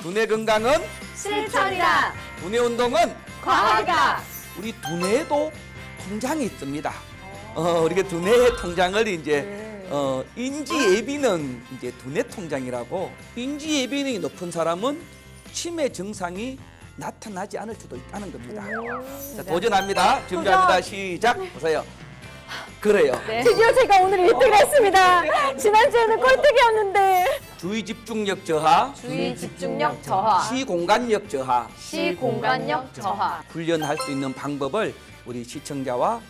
두뇌 건강은 실천이다. 두뇌 운동은 과학이다. 우리 두뇌에도 통장이 있습니다. 우리가 두뇌 통장을 이제 인지 예비능 이제 두뇌 통장이라고. 인지 예비능이 높은 사람은 치매 증상이 나타나지 않을 수도 있다는 겁니다. 자, 도전합니다. 준비합니다. 시작. 보세요. 그래요. 네. 드디어 제가 오늘 1등을 했습니다. 지난주에는 꼴등이었는데. 주의 집중력 저하, 주의 집중력 저하, 시공간력 저하, 시공간력 저하. 훈련할 수 있는 방법을 우리 시청자와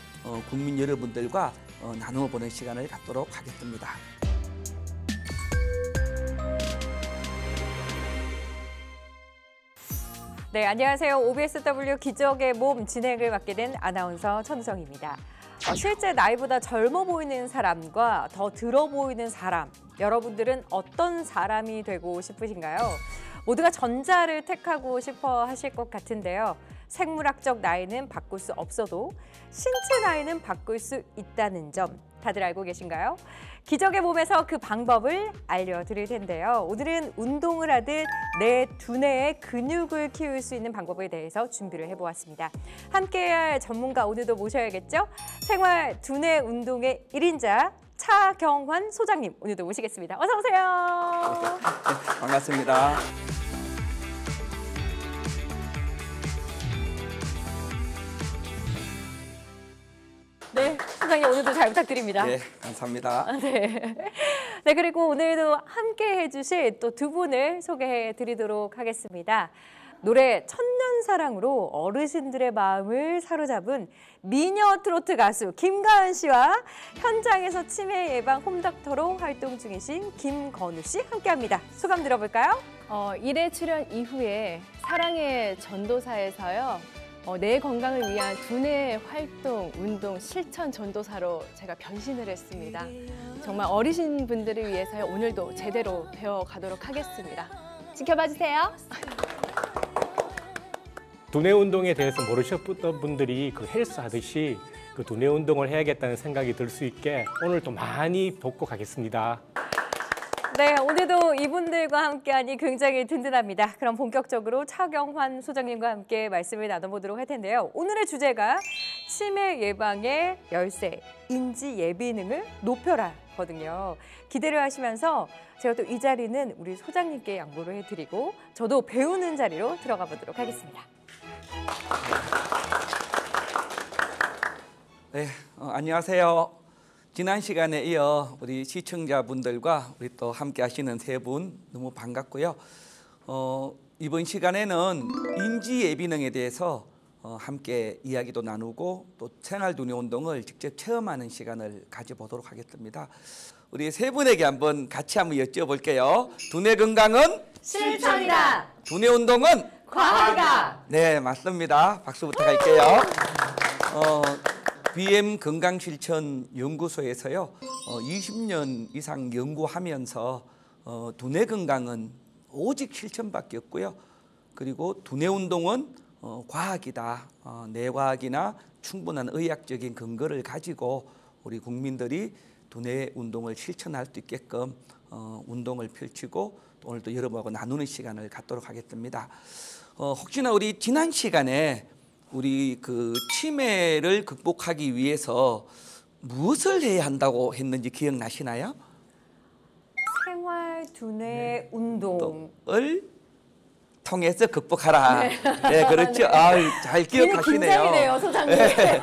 국민 여러분들과 나누어 보는 시간을 갖도록 하겠습니다. 네, 안녕하세요. OBSW 기적의 몸 진행을 맡게 된 아나운서 천수정입니다. 실제 나이보다 젊어 보이는 사람과 더 들어 보이는 사람, 여러분들은 어떤 사람이 되고 싶으신가요? 모두가 전자를 택하고 싶어 하실 것 같은데요. 생물학적 나이는 바꿀 수 없어도 신체 나이는 바꿀 수 있다는 점 다들 알고 계신가요? 기적의 몸에서 그 방법을 알려드릴 텐데요. 오늘은 운동을 하듯 내 두뇌의 근육을 키울 수 있는 방법에 대해서 준비를 해보았습니다. 함께해야 할 전문가 오늘도 모셔야겠죠? 생활 두뇌 운동의 1인자 차경환 소장님 오늘도 모시겠습니다. 어서 오세요. 네, 반갑습니다. 네, 소장님 오늘도 잘 부탁드립니다. 네, 감사합니다. 네. 네, 그리고 오늘도 함께 해주실 또 두 분을 소개해 드리도록 하겠습니다. 노래 천년사랑으로 어르신들의 마음을 사로잡은 미녀 트로트 가수 김가은 씨와 현장에서 치매 예방 홈닥터로 활동 중이신 김건우 씨 함께합니다. 소감 들어볼까요? 1회 출연 이후에 사랑의 전도사에서요. 내 건강을 위한 두뇌 활동, 운동, 실천 전도사로 제가 변신을 했습니다. 정말 어르신 분들을 위해서 오늘도 제대로 배워가도록 하겠습니다. 지켜봐 주세요. 두뇌 운동에 대해서 모르셨던 분들이 그 헬스 하듯이 그 두뇌 운동을 해야겠다는 생각이 들 수 있게 오늘 또 많이 돕고 가겠습니다. 네, 오늘도 이분들과 함께하니 굉장히 든든합니다. 그럼 본격적으로 차경환 소장님과 함께 말씀을 나눠보도록 할 텐데요. 오늘의 주제가 치매 예방의 열쇠, 인지 예비능을 높여라 거든요. 기대를 하시면서 제가 또 이 자리는 우리 소장님께 양보를 해드리고 저도 배우는 자리로 들어가 보도록 하겠습니다. 네, 안녕하세요. 지난 시간에 이어 우리 시청자분들과 우리 또 함께 하시는 세 분 너무 반갑고요. 이번 시간에는 인지 예비능에 대해서 함께 이야기도 나누고 또 생활 두뇌 운동을 직접 체험하는 시간을 가져보도록 하겠습니다. 우리 세 분에게 한번 같이 한번 여쭤볼게요. 두뇌 건강은 실천이다. 두뇌 운동은 과학이다. 네, 맞습니다. 박수 부탁할게요. BM 건강실천연구소에서요 20년 이상 연구하면서 두뇌 건강은 오직 실천밖에 없고요. 그리고 두뇌 운동은 과학이다. 뇌과학이나 충분한 의학적인 근거를 가지고 우리 국민들이 두뇌 운동을 실천할 수 있게끔 운동을 펼치고 또 오늘도 여러분하고 나누는 시간을 갖도록 하겠습니다. 혹시나 우리 지난 시간에 우리 그 치매를 극복하기 위해서 무엇을 해야 한다고 했는지 기억나시나요? 생활 두뇌 운동을 통해서 극복하라. 네, 그렇죠. 잘 기억하시네요. 긴장이 돼요, 소장님. 네.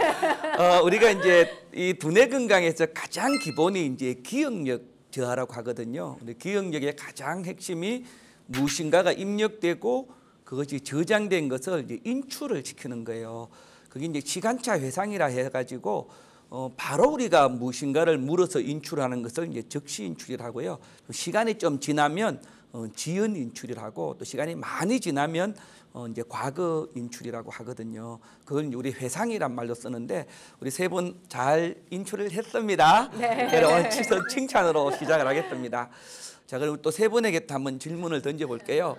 우리가 이제 이 두뇌 건강에서 가장 기본이 이제 기억력 저하라고 하거든요. 근데 기억력의 가장 핵심이 무엇인가가 입력되고 그것이 저장된 것을 이제 인출을 시키는 거예요. 그게 이제 시간차 회상이라 해가지고 바로 우리가 무엇인가를 물어서 인출하는 것을 이제 즉시 인출이라고요. 시간이 좀 지나면 지연 인출이라고 또 시간이 많이 지나면 이제 과거 인출이라고 하거든요. 그걸 우리 회상이란 말로 쓰는데 우리 세 분 잘 인출을 했습니다. 네. 제가 오늘 칭찬으로 시작을 하겠습니다. 자, 그럼 또 세 분에게 한번 질문을 던져볼게요.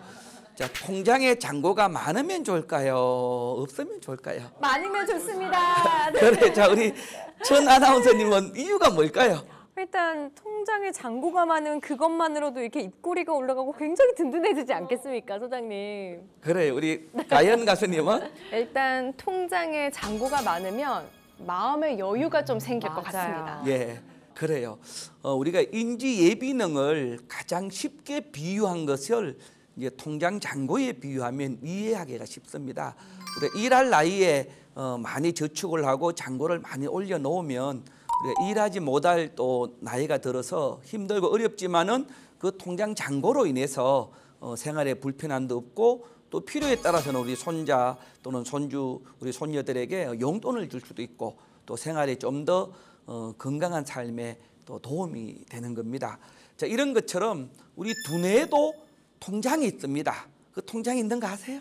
자, 통장에 잔고가 많으면 좋을까요? 없으면 좋을까요? 많으면 좋습니다. 네. 그래, 자, 우리 천 아나운서님은 이유가 뭘까요? 일단 통장에 잔고가 많은 그것만으로도 이렇게 입꼬리가 올라가고 굉장히 든든해지지 않겠습니까, 소장님? 그래요. 우리 가연 가수님은 일단 통장에 잔고가 많으면 마음의 여유가 좀 생길 것 맞아요. 같습니다. 예, 그래요. 우리가 인지 예비능을 가장 쉽게 비유한 것을 이제 통장 잔고에 비유하면 이해하기가 쉽습니다. 우리가 일할 나이에 많이 저축을 하고 잔고를 많이 올려놓으면 우리가 일하지 못할 또 나이가 들어서 힘들고 어렵지만은 그 통장 잔고로 인해서 생활에 불편함도 없고 또 필요에 따라서는 우리 손자 또는 손주, 우리 손녀들에게 용돈을 줄 수도 있고 또 생활에 좀 더 건강한 삶에 또 도움이 되는 겁니다. 자, 이런 것처럼 우리 두뇌에도 통장이 있습니다. 그 통장이 있는가 아세요?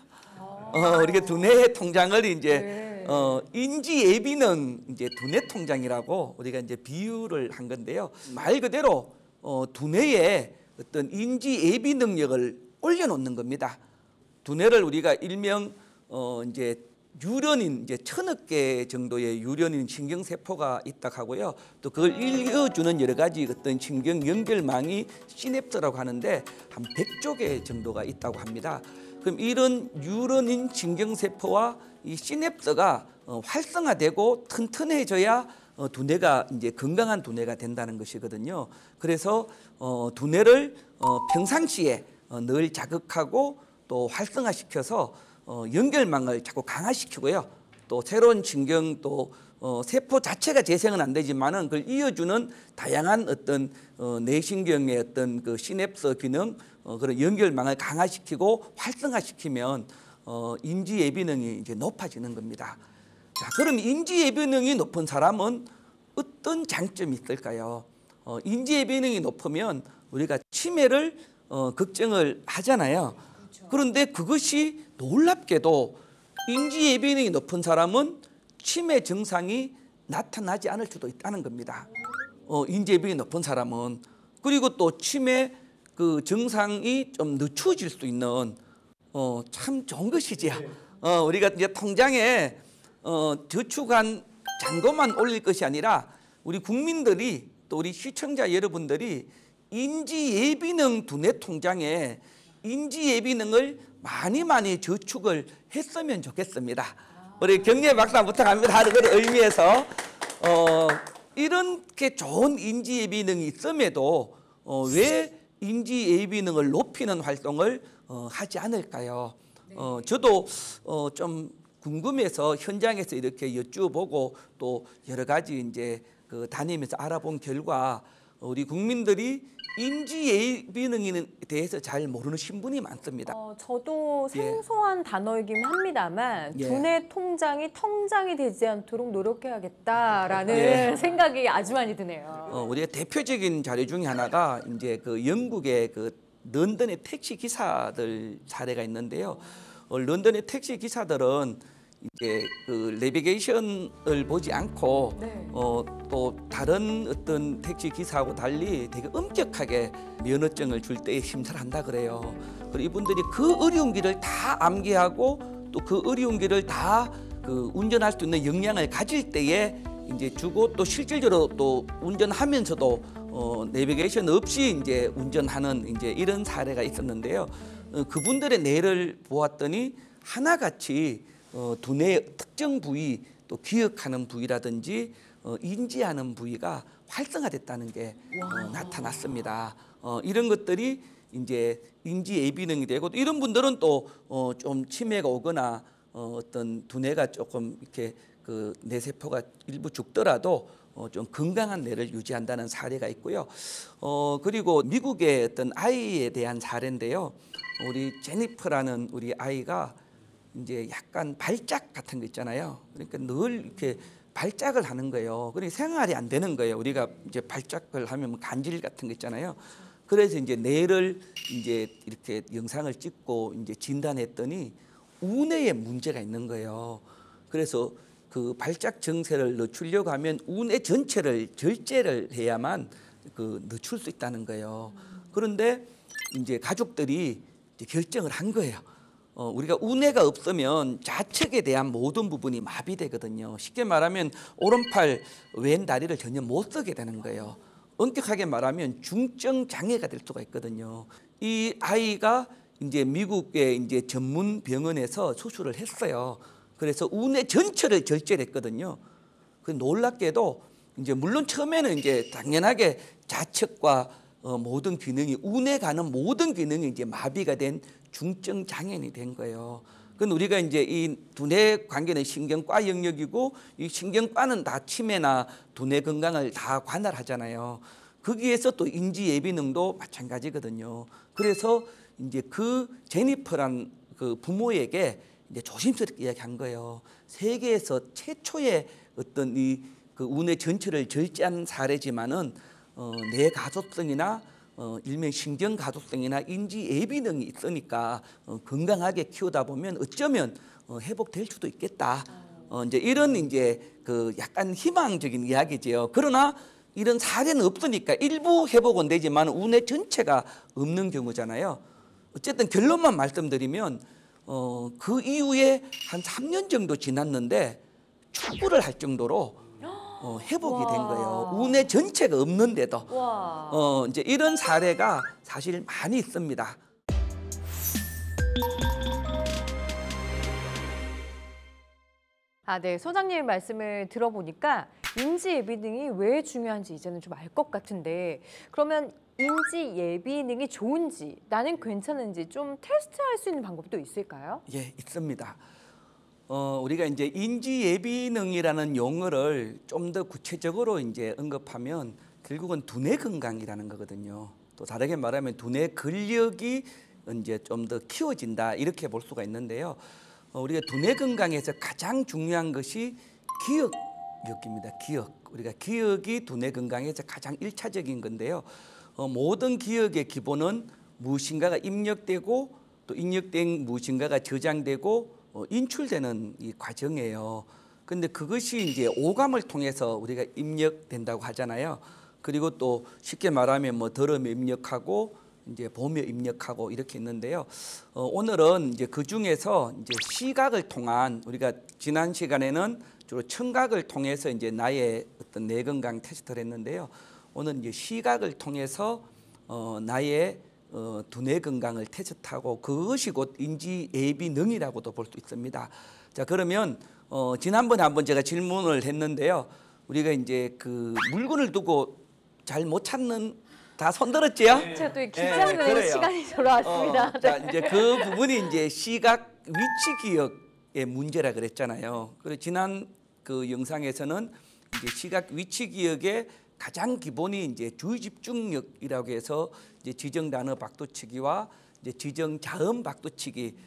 우리가 두뇌의 통장을 이제 인지 예비능 이제 두뇌 통장이라고 우리가 이제 비유를 한 건데요. 말 그대로 두뇌에 어떤 인지 예비 능력을 올려놓는 겁니다. 두뇌를 우리가 일명 이제 유련인 이제 1000억 개 정도의 유련인 신경세포가 있다 하고요. 또 그걸 읽어주는 여러 가지 어떤 신경 연결망이 시냅스라고 하는데 한 100조 개 정도가 있다고 합니다. 그럼 이런 유런인 신경세포와 이 시냅스가 활성화되고 튼튼해져야 두뇌가 이제 건강한 두뇌가 된다는 것이거든요. 그래서 두뇌를 평상시에 늘 자극하고 또 활성화시켜서 연결망을 자꾸 강화시키고요. 또 새로운 신경 또 세포 자체가 재생은 안 되지만은 그걸 이어주는 다양한 어떤 뇌신경의 어떤 그 시냅스 기능 그런 연결망을 강화시키고 활성화시키면 인지 예비능이 이제 높아지는 겁니다. 자, 그럼 인지 예비능이 높은 사람은 어떤 장점이 있을까요? 인지 예비능이 높으면 우리가 치매를 걱정을 하잖아요. 그런데 그것이 놀랍게도 인지 예비능이 높은 사람은 치매 증상이 나타나지 않을 수도 있다는 겁니다. 인지 예비능이 높은 사람은 그리고 또 치매 그 증상이 좀 늦춰질 수 있는 참 좋은 것이지요. 우리가 이제 통장에 저축한 잔고만 올릴 것이 아니라 우리 국민들이 또 우리 시청자 여러분들이 인지 예비능 두뇌 통장에 인지 예비능을 많이 저축을 했으면 좋겠습니다. 우리 경례 박수 부탁합니다. 그런 의미에서 이렇게 좋은 인지 예비능이 있음에도 왜 인지 예비능을 높이는 활동을 하지 않을까요? 저도 좀 궁금해서 현장에서 이렇게 여쭈어보고 또 여러 가지 이제 그 다니면서 알아본 결과 우리 국민들이 인지 예비능에 대해서 잘 모르는 신분이 많습니다. 저도 생소한 단어이긴 합니다만 예. 두뇌 통장이 통장이 되지 않도록 노력해야겠다라는 생각이 아주 많이 드네요. 우리가 대표적인 자료 중에 하나가 이제 그 영국의 그 런던의 택시 기사들 사례가 있는데요. 런던의 택시 기사들은 이제 그 내비게이션을 보지 않고 또 다른 어떤 택시 기사하고 달리 되게 엄격하게 면허증을 줄 때 심사를 한다 그래요. 그리고 이분들이 그 어려운 길을 다 암기하고 또 그 어려운 길을 다 그 운전할 수 있는 역량을 가질 때에 이제 주고 또 실질적으로 또 운전하면서도 내비게이션 없이 이제 운전하는 이제 이런 사례가 있었는데요. 그분들의 뇌를 보았더니 하나같이 두뇌의 특정 부위 또 기억하는 부위라든지 인지하는 부위가 활성화됐다는 게 나타났습니다. 이런 것들이 이제 인지 예비능이 되고 이런 분들은 또 좀 치매가 오거나 어떤 두뇌가 조금 이렇게 그 뇌세포가 일부 죽더라도 좀 건강한 뇌를 유지한다는 사례가 있고요. 그리고 미국의 어떤 아이에 대한 사례인데요. 우리 제니퍼라는 우리 아이가 이제 약간 발작 같은 거 있잖아요. 그러니까 늘 이렇게 발작을 하는 거예요. 그러니까 생활이 안 되는 거예요. 우리가 이제 발작을 하면 뭐 간질 같은 거 있잖아요. 그래서 이제 뇌를 이제 이렇게 영상을 찍고 이제 진단했더니 우뇌에 문제가 있는 거예요. 그래서 그 발작 증세를 늦추려고 하면 우뇌 전체를 절제를 해야만 그 늦출 수 있다는 거예요. 그런데 이제 가족들이 이제 결정을 한 거예요. 우리가 우뇌가 없으면 좌측에 대한 모든 부분이 마비되거든요. 쉽게 말하면 오른팔 왼 다리를 전혀 못 쓰게 되는 거예요. 엄격하게 말하면 중증 장애가 될 수가 있거든요. 이 아이가 이제 미국의 이제 전문 병원에서 수술을 했어요. 그래서 우뇌 전체를 절제했거든요. 그 놀랍게도 이제 물론 처음에는 이제 당연하게 자측과 모든 기능이 우뇌 가는 모든 기능이 이제 마비가 된 중증 장애인이 된 거예요. 그건 우리가 이제 이 두뇌 관계는 신경과 영역이고 이 신경과는 다 치매나 두뇌 건강을 다 관할하잖아요. 거기에서 또 인지 예비능도 마찬가지거든요. 그래서 이제 그 제니퍼란 그 부모에게 이제 조심스럽게 이야기한 거예요. 세계에서 최초의 어떤 이 그 우뇌 전체를 절제한 사례지만은 뇌 가소성이나 일명 신경 가소성이나 인지 예비능이 있으니까 건강하게 키우다 보면 어쩌면 회복될 수도 있겠다. 이제 이런 이제 그 약간 희망적인 이야기지요. 그러나 이런 사례는 없으니까 일부 회복은 되지만 우뇌 전체가 없는 경우잖아요. 어쨌든 결론만 말씀드리면 그 이후에 한 3년 정도 지났는데 축구를 할 정도로 회복이 된 거예요. 우뇌 전체가 없는데도. 이제 이런 사례가 사실 많이 있습니다. 네. 소장님 말씀을 들어보니까 인지 예비능이 왜 중요한지 이제는 좀 알 것 같은데 그러면 인지 예비능이 좋은지 나는 괜찮은지 좀 테스트할 수 있는 방법도 있을까요? 예, 있습니다. 우리가 이제 인지 예비능이라는 용어를 좀 더 구체적으로 이제 언급하면 결국은 두뇌 건강이라는 거거든요. 또 다르게 말하면 두뇌 근력이 이제 좀 더 키워진다 이렇게 볼 수가 있는데요. 우리가 두뇌 건강에서 가장 중요한 것이 기억력입니다. 기억. 우리가 기억이 두뇌 건강에서 가장 일차적인 건데요. 모든 기억의 기본은 무엇인가가 입력되고 또 입력된 무엇인가가 저장되고 인출되는 이 과정이에요. 근데 그것이 이제 오감을 통해서 우리가 입력된다고 하잖아요. 그리고 또 쉽게 말하면 뭐 들으며 입력하고 이제 보며 입력하고 이렇게 있는데요. 오늘은 이제 그 중에서 이제 시각을 통한 우리가 지난 시간에는 주로 청각을 통해서 이제 나의 어떤 뇌 건강 테스트를 했는데요. 오늘 이제 시각을 통해서 나의 두뇌 건강을 테스트하고 그것이 곧 인지 예비능이라고도 볼 수 있습니다. 자, 그러면 지난번에 한번 제가 질문을 했는데요. 우리가 이제 그 물건을 두고 잘 못 찾는 다 손들었지요? 제가 또 긴장되는 그래요. 시간이 돌아왔습니다. 자, 이제 그 부분이 이제 시각 위치 기억의 문제라 그랬잖아요. 그리고 지난 그 영상에서는 이제 시각 위치 기억의 가장 기본이 이제 주의 집중력이라고 해서 이제 지정 단어 박두치기와 이제 지정 자음 박두치기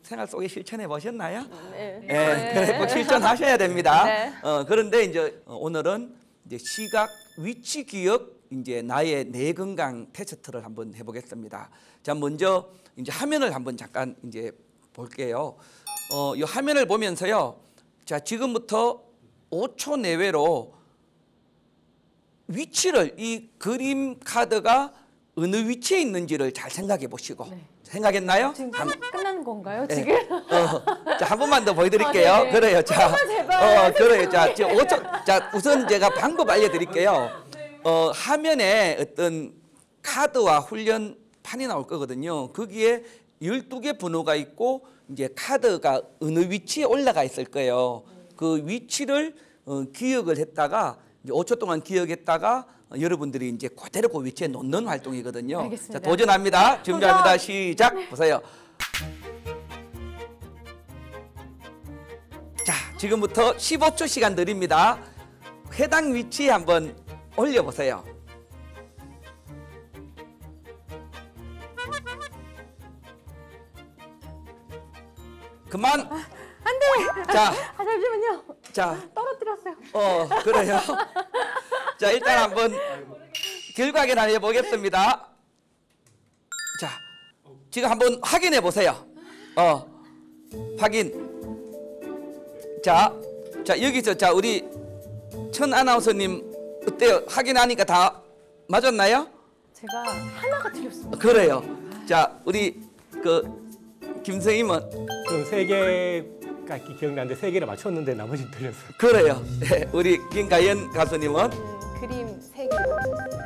생활 속에 실천해 보셨나요? 네. 그래 꼭 실천하셔야 됩니다. 네. 그런데 이제 오늘은 이제 시각 위치 기억 이제 나의 뇌 건강 테스트를 한번 해보겠습니다. 자, 먼저 이제 화면을 한번 잠깐 이제 볼게요. 이 화면을 보면서요. 자, 지금부터 5초 내외로 위치를 이 그림 카드가 어느 위치에 있는지를 잘 생각해 보시고 생각했나요? 지금 끝나는 건가요? 네. 지금? 자, 한 번만 더 보여드릴게요. 아, 네네. 그래요. 자, 제발. 그래요. 자, 지금 5초. 자, 우선 제가 방법 알려드릴게요. 화면에 어떤 카드와 훈련판이 나올 거거든요. 거기에 12개 번호가 있고 이제 카드가 어느 위치에 올라가 있을 거예요. 그 위치를 기억을 했다가 이제 5초 동안 기억했다가 여러분들이 이제 그대로 그 위치에 놓는 활동이거든요. 알겠습니다. 자, 도전합니다. 준비합니다. 시작. 보세요. 자, 지금부터 15초 시간 드립니다. 해당 위치에 한번 올려보세요. 그만. 안 돼! 자, 잠시만요. 자, 떨어뜨렸어요. 그래요. 자, 일단 한번 결과 확인해 보겠습니다. 자, 지금 한번 확인해 보세요. 확인. 자, 여기서 자 우리 천 아나운서님 어때요? 확인하니까 다 맞았나요? 제가 하나가 틀렸습니다. 그래요. 자, 우리 그 김선임은 좀 3개가 기억나는데 3개를 맞췄는데 나머지는 틀렸어요. 그래요. 네, 우리 김가연 가수님은 그림 3개.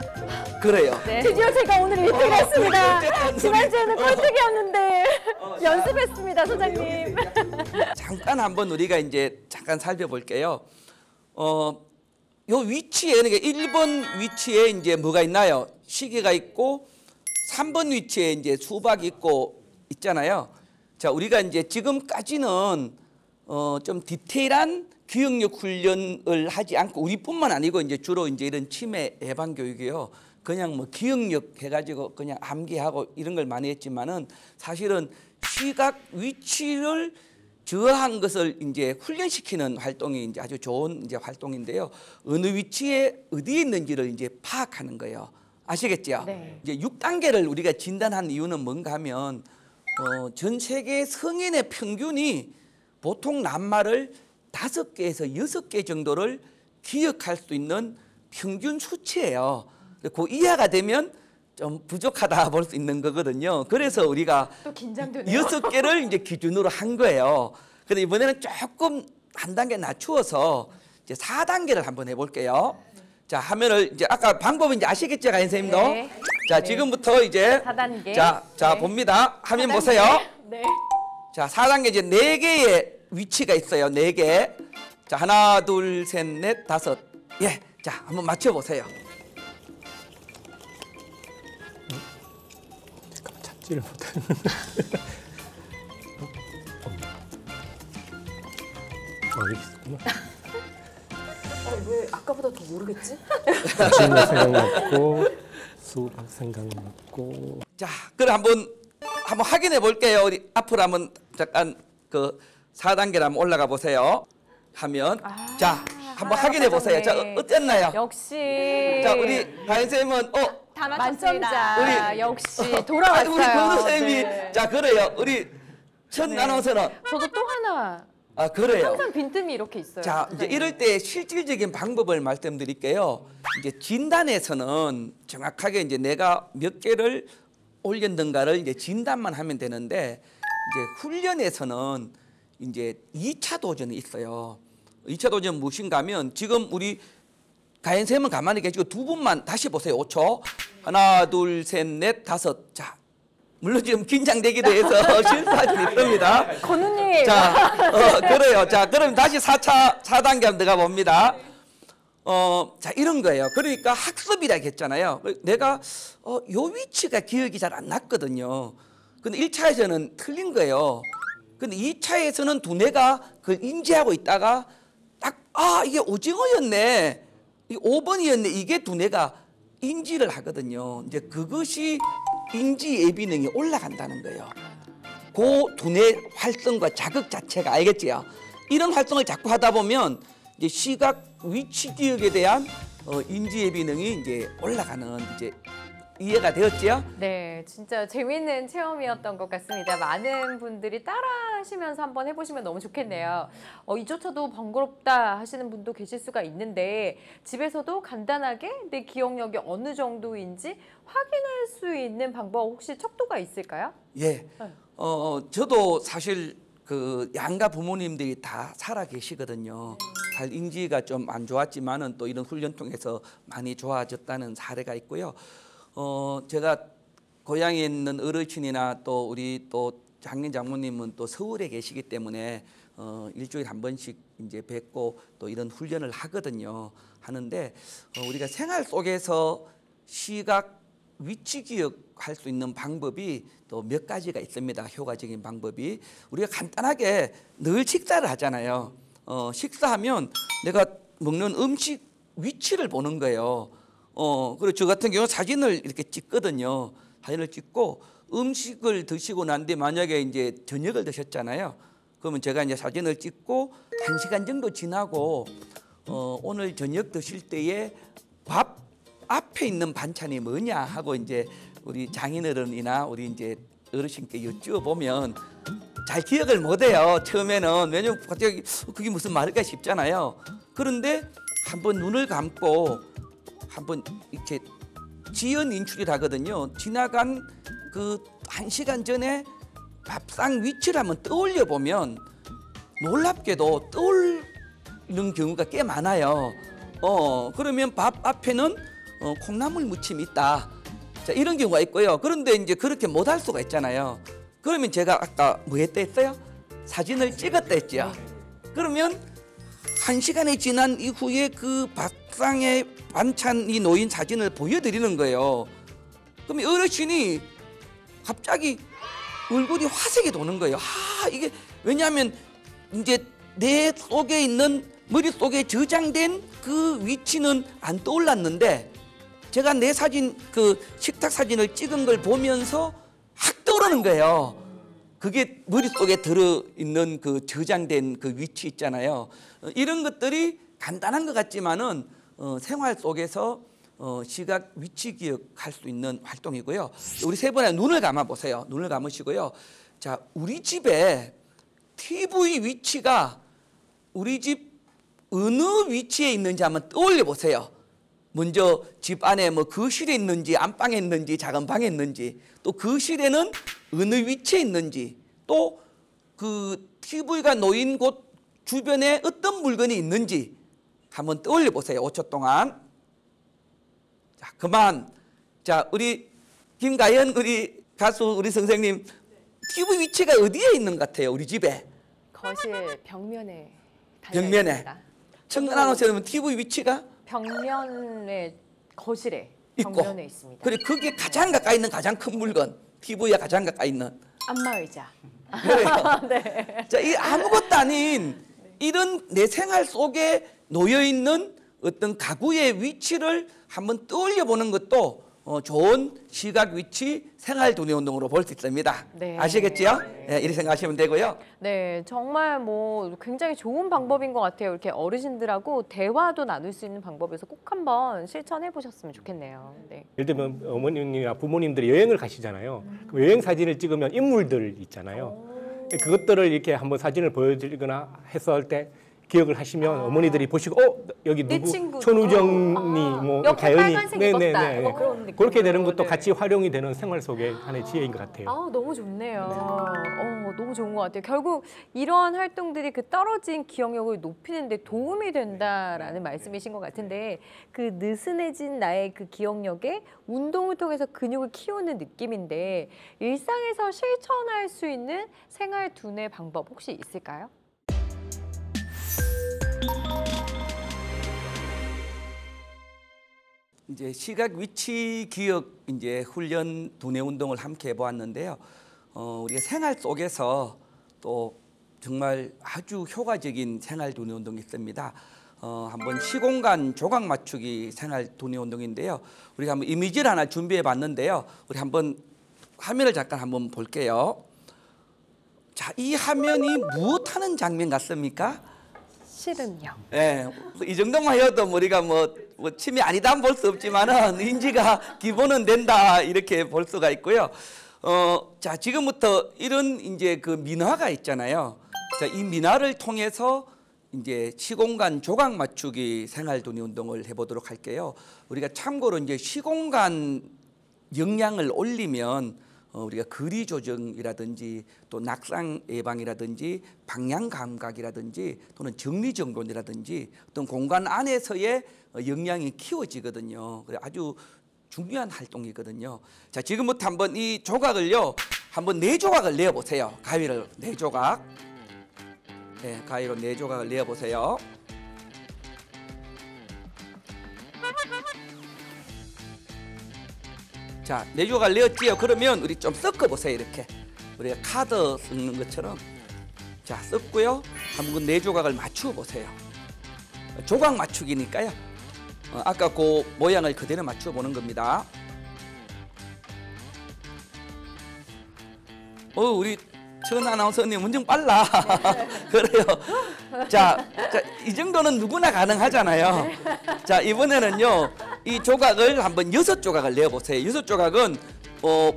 그래요. 네. 드디어 제가 오늘 1등을 했습니다. 지난주에는 꼴등이었는데 자, 연습했습니다, 소장님. 잠깐 한번 우리가 이제 잠깐 살펴볼게요. 요 위치에 그러니까 1번 위치에 이제 뭐가 있나요? 시계가 있고 3번 위치에 이제 수박이 있고 있잖아요. 자, 우리가 이제 지금까지는 좀 디테일한 기억력 훈련을 하지 않고 우리뿐만 아니고 이제 주로 이제 이런 치매 예방 교육이요. 그냥 뭐 기억력 해가지고 그냥 암기하고 이런 걸 많이 했지만은 사실은 시각 위치를 저한 것을 이제 훈련시키는 활동이 이제 아주 좋은 이제 활동인데요. 어느 위치에 어디에 있는지를 이제 파악하는 거예요. 아시겠죠? 네. 이제 6단계를 우리가 진단한 이유는 뭔가 하면 전 세계 성인의 평균이 보통 낱말을 5개에서 6개 정도를 기억할 수 있는 평균 수치예요. 그 이하가 되면 좀 부족하다 볼 수 있는 거거든요. 그래서 우리가 또 긴장되네요. 6개를 이제 기준으로 한 거예요. 근데 이번에는 조금 한 단계 낮추어서 이제 4단계를 한번 해볼게요. 자, 하면을 이제 아까 방법은 이제 아시겠죠, 가인 선생님도? 네. 자, 네. 지금부터 이제 4단계. 자, 네. 봅니다. 화면 4단계. 보세요. 네. 자, 4단계 이제 4개의 위치가 있어요. 4개. 자, 하나, 둘, 셋, 넷, 다섯. 예. 자, 한번 맞춰 보세요. 잠깐만 찾지를 못하는. 여기 있구나. 왜 아까보다 더 모르겠지? 다시마 생각났고 수박 생각났고. 자, 그럼 한번 확인해 볼게요. 우리 앞으로 한번 잠깐 그 4단계로 한번 올라가 보세요. 하면 자, 한번 확인해 보세요. 자, 어땠나요? 역시. 자, 우리 가인 쌤은 다 만점자. 우리- 역시 우리 돌아왔어요. 권우 선생님이 네. 자, 그래요. 우리 첫 아나운서는 저도 또 하나. 아, 그래요. 항상 빈틈이 이렇게 있어요. 자, 이제 선생님. 이럴 때 실질적인 방법을 말씀드릴게요. 이제 진단에서는 정확하게 이제 내가 몇 개를 올렸는가를 이제 진단만 하면 되는데 이제 훈련에서는 이제 2차 도전이 있어요. 2차 도전 무엇인가 하면 지금 우리 가인 쌤은 가만히 계시고 두 분만 다시 보세요. 5초. 하나, 둘, 셋, 넷, 다섯. 자, 물론 지금 긴장되기도 해서 실수할 수 있습니다. 건우님. 자, 그래요. 자, 그럼 다시 4단계 한번 들어가 봅니다. 자, 이런 거예요. 그러니까 학습이라 했잖아요. 내가 요 위치가 기억이 잘 안 났거든요. 근데 1차에서는 틀린 거예요. 근데 2차에서는 두뇌가 그걸 인지하고 있다가 딱, 이게 오징어였네. 이 5번이었네. 이게 두뇌가 인지를 하거든요. 이제 그것이 인지 예비능이 올라간다는 거예요. 그 두뇌 활성과 자극 자체가 알겠지요? 이런 활동을 자꾸 하다 보면 이제 시각 위치 기억에 대한 인지 예비능이 이제 올라가는 이제 이해가 되었지요? 네, 진짜 재미있는 체험이었던 것 같습니다. 많은 분들이 따라하시면서 한번 해보시면 너무 좋겠네요. 이조차도 번거롭다 하시는 분도 계실 수가 있는데 집에서도 간단하게 내 기억력이 어느 정도인지 확인할 수 있는 방법 혹시 척도가 있을까요? 예. 저도 사실 그 양가 부모님들이 다 살아 계시거든요. 잘 인지가 좀 안 좋았지만은 또 이런 훈련 통해서 많이 좋아졌다는 사례가 있고요. 제가 고향에 있는 어르신이나 또 우리 또 장인 장모님은 또 서울에 계시기 때문에 일주일에 한 번씩 이제 뵙고 또 이런 훈련을 하거든요. 하는데 우리가 생활 속에서 시각 위치 기억할 수 있는 방법이 또 몇 가지가 있습니다. 효과적인 방법이 우리가 간단하게 늘 식사를 하잖아요. 식사하면 내가 먹는 음식 위치를 보는 거예요. 그리고 저 같은 경우 사진을 이렇게 찍거든요. 사진을 찍고 음식을 드시고 난 뒤에 만약에 이제 저녁을 드셨잖아요. 그러면 제가 이제 사진을 찍고 1시간 정도 지나고 오늘 저녁 드실 때에 밥 앞에 있는 반찬이 뭐냐 하고 이제 우리 장인어른이나 우리 이제 어르신께 여쭈어보면 잘 기억을 못해요. 처음에는. 왜냐면 갑자기 그게 무슨 말일까 싶잖아요. 그런데 한번 눈을 감고 한번 이렇게 지연 인출을 하거든요. 지나간 그 1시간 전에 밥상 위치를 한번 떠올려 보면 놀랍게도 떠오르는 경우가 꽤 많아요. 그러면 밥 앞에는 콩나물 무침이 있다. 자, 이런 경우가 있고요. 그런데 이제 그렇게 못할 수가 있잖아요. 그러면 제가 아까 뭐 했다 했어요? 사진을 찍었다 했죠. 그러면 1시간이 지난 이후에 그 밥상에 반찬이 놓인 사진을 보여드리는 거예요. 그럼 어르신이 갑자기 얼굴이 화색이 도는 거예요. 이게 왜냐하면 이제 내 속에 있는 머릿속에 저장된 그 위치는 안 떠올랐는데 제가 내 사진 그 식탁 사진을 찍은 걸 보면서 확 떠오르는 거예요. 그게 머릿속에 들어있는 그 저장된 그 위치 있잖아요. 이런 것들이 간단한 것 같지만은 생활 속에서 시각 위치 기억할 수 있는 활동이고요. 우리 세 분의 눈을 감아 보세요. 눈을 감으시고요. 자, 우리 집에 TV 위치가 우리 집 어느 위치에 있는지 한번 떠올려 보세요. 먼저 집 안에 뭐 거실에 있는지 안방에 있는지 작은 방에 있는지 또 거실에는 어느 위치에 있는지 또 그 TV가 놓인 곳 주변에 어떤 물건이 있는지 한번 떠올려 보세요. 5초 동안. 자, 그만. 자, 우리 김가연 우리 가수 우리 선생님 TV 위치가 어디에 있는 것 같아요? 우리 집에. 거실 벽면에 벽면에. 달려있습니다. 청나노처럼 TV 위치가 벽면에 거실에 있고. 벽면에 있습니다. 그래 그게 가장 가까이 있는 가장 큰 물건. TV에 가장 가까이 있는. 안마의자. 그래요. 네. 자, 이 아무것도 아닌 이런 내 생활 속에 놓여 있는 어떤 가구의 위치를 한번 떠올려 보는 것도 좋은 시각 위치 생활 두뇌 운동으로 볼 수 있습니다. 네. 아시겠지요? 네, 이렇게 생각하시면 되고요. 네, 정말 뭐 굉장히 좋은 방법인 것 같아요. 이렇게 어르신들하고 대화도 나눌 수 있는 방법에서 꼭 한번 실천해 보셨으면 좋겠네요. 네. 예를 들면 어머님이나 부모님들이 여행을 가시잖아요. 그럼 여행 사진을 찍으면 인물들 있잖아요. 그것들을 이렇게 한번 사진을 보여드리거나 했을 때 기억을 하시면 어머니들이 보시고 여기 내 누구 친구. 천우정이 뭐 옆에 가연이 빨간색 입었다. 뭐 그런 느낌으로. 그렇게 되는 것도 네. 같이 활용이 되는 생활 속의 하나의 지혜인 것 같아요. 너무 좋네요. 너무 좋은 것 같아요. 결국 이러한 활동들이 그 떨어진 기억력을 높이는 데 도움이 된다라는 말씀이신 것 같은데 그 느슨해진 나의 그 기억력에 운동을 통해서 근육을 키우는 느낌인데 일상에서 실천할 수 있는 생활 두뇌 방법 혹시 있을까요? 이제 시각 위치 기억 이제 훈련 두뇌 운동을 함께 해보았는데요. 우리가 생활 속에서 또 정말 아주 효과적인 생활 두뇌 운동이 있습니다. 한번 시공간 조각 맞추기 생활 두뇌 운동인데요. 우리가 한번 이미지를 하나 준비해 봤는데요. 우리 한번 화면을 잠깐 한번 볼게요. 자, 이 화면이 무엇하는 장면 같습니까? 씨름요. 예, 이 정도만 해도 우리가 뭐 침이 아니다 볼 수 없지만은 인지가 기본은 된다 이렇게 볼 수가 있고요. 자, 지금부터 이런 이제 그 민화가 있잖아요. 자, 이 민화를 통해서 이제 시공간 조각 맞추기 생활 두뇌 운동을 해보도록 할게요. 우리가 참고로 이제 시공간 역량을 올리면 우리가 거리 조정이라든지 또 낙상 예방이라든지 방향 감각이라든지 또는 정리 정돈이라든지 어떤 공간 안에서의 역량이 키워지거든요. 그래 아주 중요한 활동이거든요. 자, 지금부터 한번 이 조각을요, 한번 4조각을 내어 보세요. 가위를 4조각. 네, 가위로 4조각을 내어 보세요. 자, 4조각을 내었지요. 그러면 우리 좀 섞어 보세요. 이렇게 우리가 카드 섞는 것처럼. 자, 섞고요. 한번 4조각을 맞추어 보세요. 조각 맞추기니까요. 아까 그 모양을 그대로 맞추어 보는 겁니다. 우리 천 아나운서님 운전 빨라. 그래요. 자, 이 정도는 누구나 가능하잖아요. 자, 이번에는요, 이 조각을 한번 6조각을 내어보세요. 6조각은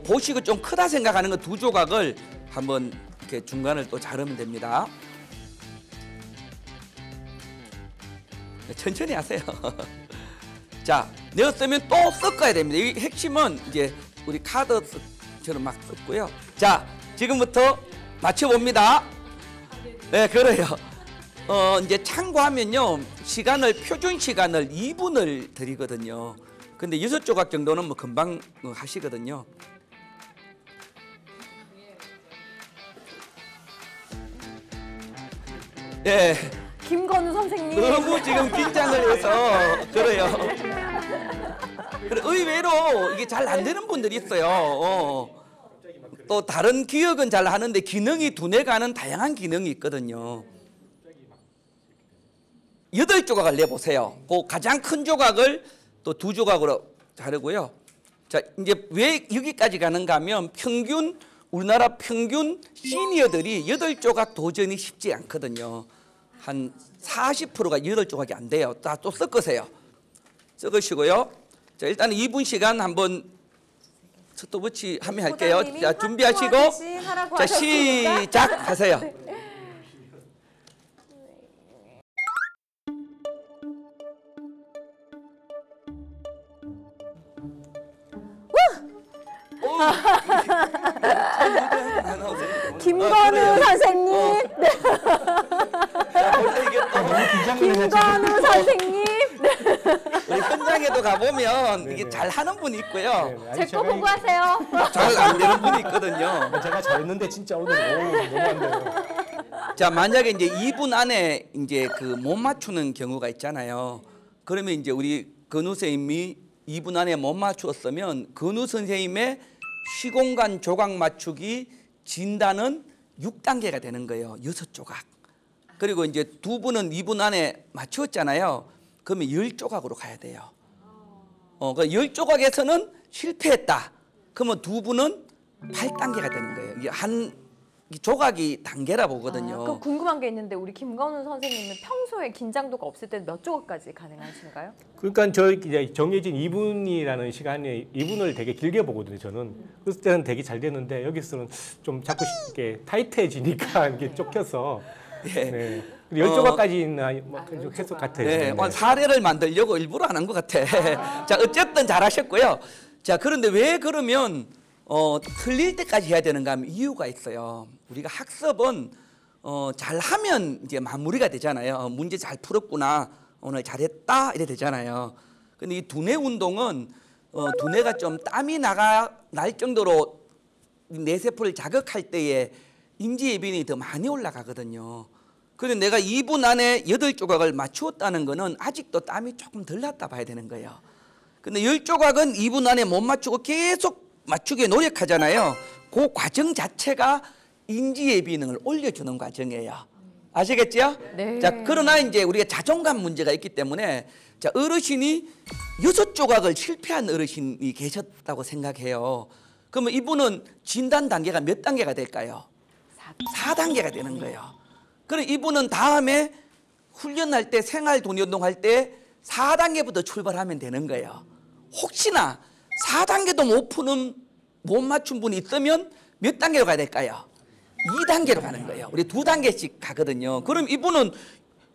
보시고 좀 크다 생각하는 거 2조각을 한번 이렇게 중간을 또 자르면 됩니다. 천천히 하세요. 자, 내었으면 또 섞어야 됩니다. 이 핵심은 이제 우리 카드처럼 막 섞고요. 자, 지금부터 맞춰봅니다. 네, 그래요. 이제 참고하면요, 시간을 표준 시간을 2분을 드리거든요. 근데 6조각 정도는 뭐 금방 하시거든요. 예. 김건우 선생님. 너무 지금 긴장을 해서 그래요. 그래, 의외로 이게 잘 안 되는 분들이 있어요. 또 다른 기억은 잘 하는데 기능이 두뇌가는 다양한 기능이 있거든요. 8조각을 내보세요. 그 가장 큰 조각을 또 2조각으로 자르고요. 자, 이제 왜 여기까지 가는가 하면 우리나라 평균 시니어들이 8조각 도전이 쉽지 않거든요. 한 40%가 8조각이 안 돼요. 다 또 섞으세요. 섞으시고요. 자, 일단 2분 시간 한번 스톱워치 하면 할게요. 자, 준비하시고 자, 시작하세요. 김건우 선생님. 김건우 선생님. 우리 현장에도 가보면 이게 잘 하는 분이 있고요. 제 거 보고 하세요. 잘 안 되는 분이 있거든요. 제가 잘했는데 진짜 오늘 너무 안 돼요. 자, 만약에 이제 2분 안에 이제 그 못 맞추는 경우가 있잖아요. 그러면 이제 우리 건우 선생님이 2분 안에 못 맞추었으면 건우 선생님의 시공간 조각 맞추기 진단은 6단계가 되는 거예요. 6조각. 그리고 이제 두 분은 2분 안에 맞추었잖아요. 그러면 10조각으로 가야 돼요. 그 10조각에서는 실패했다. 그러면 두 분은 8단계가 되는 거예요. 이게 한 조각이 단계라 보거든요. 그럼 궁금한 게 있는데 우리 김건우 선생님은 평소에 긴장도가 없을 때는 몇 조각까지 가능하신가요? 그러니까 저 이제 정해진 2분이라는 시간에 2분을 되게 길게 보거든요. 저는 그럴 때는 되게 잘 되는데 여기서는 좀 자꾸 이렇게 타이트해지니까 이게 쫓겨서 예. 네. 10조각까지는 뭐 했을 것 같아요. 네, 사례를 만들려고 일부러 안 한 것 같아. 자, 어쨌든 잘하셨고요. 자, 그런데 왜 그러면 틀릴 때까지 해야 되는가 하면 이유가 있어요. 우리가 학습은 잘하면 이제 마무리가 되잖아요. 문제 잘 풀었구나, 오늘 잘했다 이래 되잖아요. 근데 이 두뇌 운동은 두뇌가 좀 땀이 날 정도로 뇌세포를 자극할 때에 인지예비능이 더 많이 올라가거든요. 그런데 내가 2분 안에 8조각을 맞추었다는 거는 아직도 땀이 조금 덜 났다 봐야 되는 거예요. 근데 10조각은 2분 안에 못 맞추고 계속 맞추기에 노력하잖아요. 그 과정 자체가 인지예비능을 올려주는 과정이에요. 아시겠죠? 네. 자, 그러나 이제 우리가 자존감 문제가 있기 때문에 자, 어르신이 6조각을 실패한 어르신이 계셨다고 생각해요. 그러면 이분은 진단 단계가 몇 단계가 될까요? 4단계가 되는 거예요. 그럼 이분은 다음에 훈련할 때 생활 돈운동 할 때 4단계부터 출발하면 되는 거예요. 혹시나 4단계도 못 맞춘 분이 있으면 몇 단계로 가야 될까요? 2단계로 가는 거예요. 우리 2단계씩 가거든요. 그럼 이분은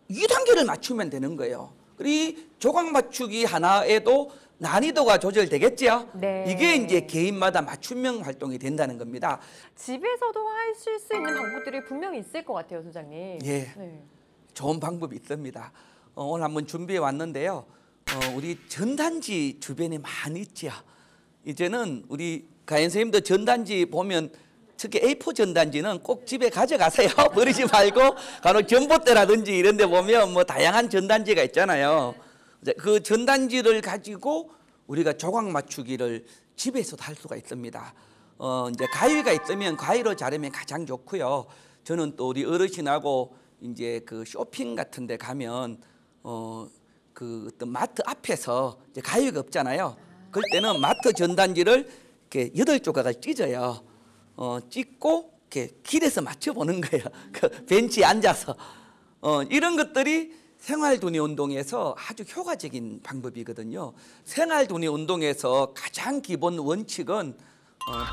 2단계를 맞추면 되는 거예요. 그리고 조각 맞추기 하나에도 난이도가 조절되겠죠? 네. 이게 이제 개인마다 맞춤형 활동이 된다는 겁니다. 집에서도 하실 수 있는 방법들이 분명히 있을 것 같아요, 소장님. 예. 네. 좋은 방법이 있습니다. 오늘 한번 준비해 왔는데요. 우리 전단지 주변에 많이 있죠. 이제는 우리 가연 선생님도 전단지 보면 특히 A4 전단지는 꼭 집에 가져가세요. 버리지 말고 간혹 전봇대라든지 이런 데 보면 뭐 다양한 전단지가 있잖아요. 그 전단지를 가지고 우리가 조각 맞추기를 집에서도 할 수가 있습니다. 이제 가위가 있으면 가위로 자르면 가장 좋고요. 저는 또 우리 어르신하고 이제 그 쇼핑 같은 데 가면 그 어떤 마트 앞에서 이제 가위가 없잖아요. 그럴 때는 마트 전단지를 이렇게 8조각을 찢어요. 찢고 이렇게 길에서 맞춰보는 거예요. 그 벤치에 앉아서. 이런 것들이 생활두뇌 운동에서 아주 효과적인 방법이거든요. 생활두뇌 운동에서 가장 기본 원칙은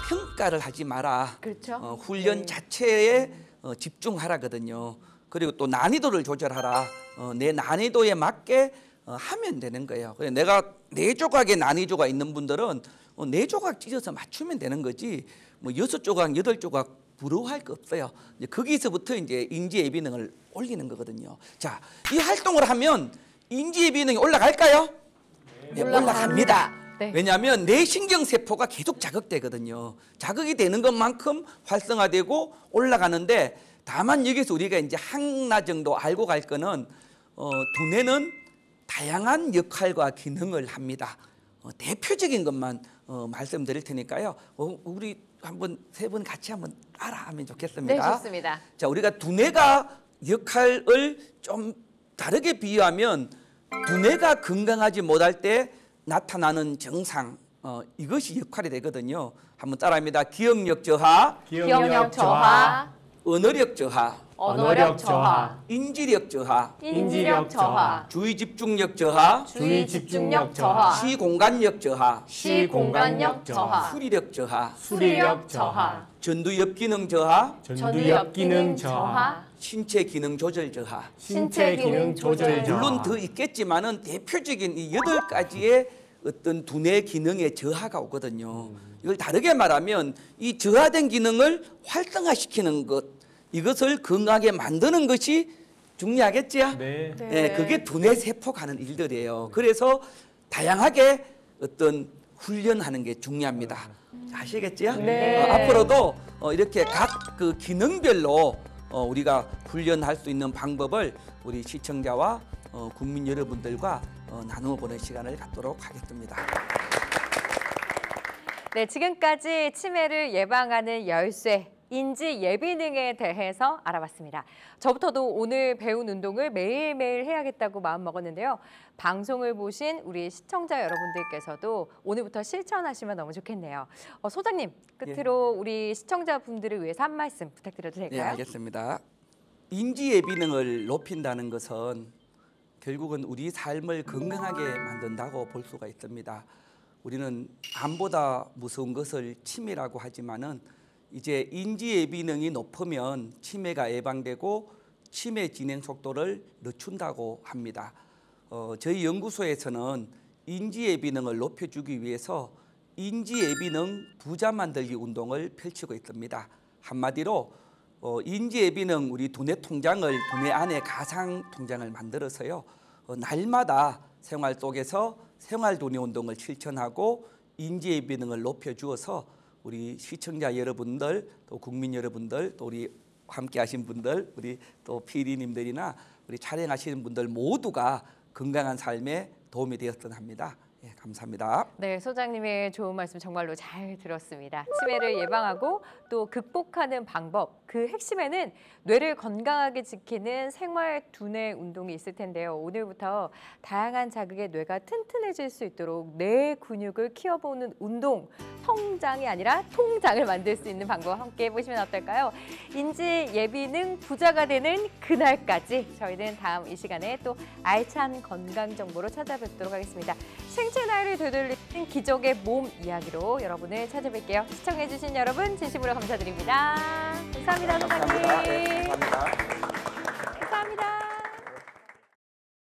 평가를 하지 마라. 그렇죠. 훈련 네. 자체에 집중하라거든요. 그리고 또 난이도를 조절하라. 내 난이도에 맞게 하면 되는 거예요. 그래서 내가 4조각의 난이도가 있는 분들은 4조각 찢어서 맞추면 되는 거지. 뭐 6조각, 8조각 부러워할 거 없어요. 이제 거기서부터 이제 인지예비능을 올리는 거거든요. 자, 이 활동을 하면 인지예비능이 올라갈까요? 네, 올라갑니다. 네. 왜냐하면 뇌신경 세포가 계속 자극되거든요. 자극이 되는 것만큼 활성화되고 올라가는데 다만 여기서 우리가 이제 하나 정도 알고 갈 거는 두뇌는 다양한 역할과 기능을 합니다. 대표적인 것만 말씀드릴 테니까요. 우리 한번 세 분 같이 한번 따라하면 좋겠습니다. 네, 좋습니다. 자, 우리가 두뇌가 역할을 좀 다르게 비유하면 두뇌가 건강하지 못할 때 나타나는 증상 이것이 역할이 되거든요. 한번 따라합니다. 기억력 저하, 기억력 저하, 언어력 저하, 언어력 저하, 인지력 저하, 인지력 저하, 주의 집중력 저하, 주의 집중력 저하, 시공간력 저하, 시공간력 저하, 수리력 저하, 수리력 저하, 전두엽 기능 저하, 전두엽 기능 저하, 신체 기능 조절 저하. 신체 기능 조절 저하. 물론 더 있겠지만은 대표적인 이 8가지의 어떤 두뇌 기능의 저하가 오거든요. 이걸 다르게 말하면 이 저하된 기능을 활성화시키는 것, 이것을 건강하게 만드는 것이 중요하겠지요? 네. 네, 그게 두뇌 세포가 하는 일들이에요. 그래서 다양하게 어떤 훈련하는 게 중요합니다. 아시겠지요? 네. 앞으로도 이렇게 각 그 기능별로 우리가 훈련할 수 있는 방법을 우리 시청자와 국민 여러분들과 나누어 보는 시간을 갖도록 하겠습니다. 네, 지금까지 치매를 예방하는 열쇠, 인지 예비능에 대해서 알아봤습니다. 저부터도 오늘 배운 운동을 매일매일 해야겠다고 마음먹었는데요. 방송을 보신 우리 시청자 여러분들께서도 오늘부터 실천하시면 너무 좋겠네요. 소장님, 끝으로 우리 시청자분들을 위해서 한 말씀 부탁드려도 네, 될까요? 알겠습니다. 인지 예비능을 높인다는 것은 결국은 우리 삶을 건강하게 만든다고 볼 수가 있습니다. 우리는 암보다 무서운 것을 치매라고 하지만은 이제 인지 예비능이 높으면 치매가 예방되고 치매 진행 속도를 늦춘다고 합니다. 저희 연구소에서는 인지 예비능을 높여주기 위해서 인지 예비능 부자 만들기 운동을 펼치고 있습니다. 한마디로 인지 예비능 우리 두뇌 통장을 두뇌 안에 가상 통장을 만들어서요. 날마다 생활 속에서 생활 두뇌 운동을 실천하고 인지 예비능을 높여주어서 우리 시청자 여러분들, 또 국민 여러분들, 또 우리 함께하신 분들, 우리 또 PD님들이나 우리 촬영하시는 분들 모두가 건강한 삶에 도움이 되었던 합니다. 예, 감사합니다. 네, 소장님의 좋은 말씀 정말로 잘 들었습니다. 치매를 예방하고 또 극복하는 방법, 그 핵심에는 뇌를 건강하게 지키는 생활 두뇌 운동이 있을 텐데요. 오늘부터 다양한 자극에 뇌가 튼튼해질 수 있도록 뇌 근육을 키워보는 운동, 성장이 아니라 통장을 만들 수 있는 방법 함께 해보시면 어떨까요? 인지 예비능 부자가 되는 그날까지 저희는 다음 이 시간에 또 알찬 건강 정보로 찾아뵙도록 하겠습니다. 생체 나이를 되돌리는 기적의 몸 이야기로 여러분을 찾아뵐게요. 시청해주신 여러분 진심으로 감사드립니다. 감사합니다, 소장님.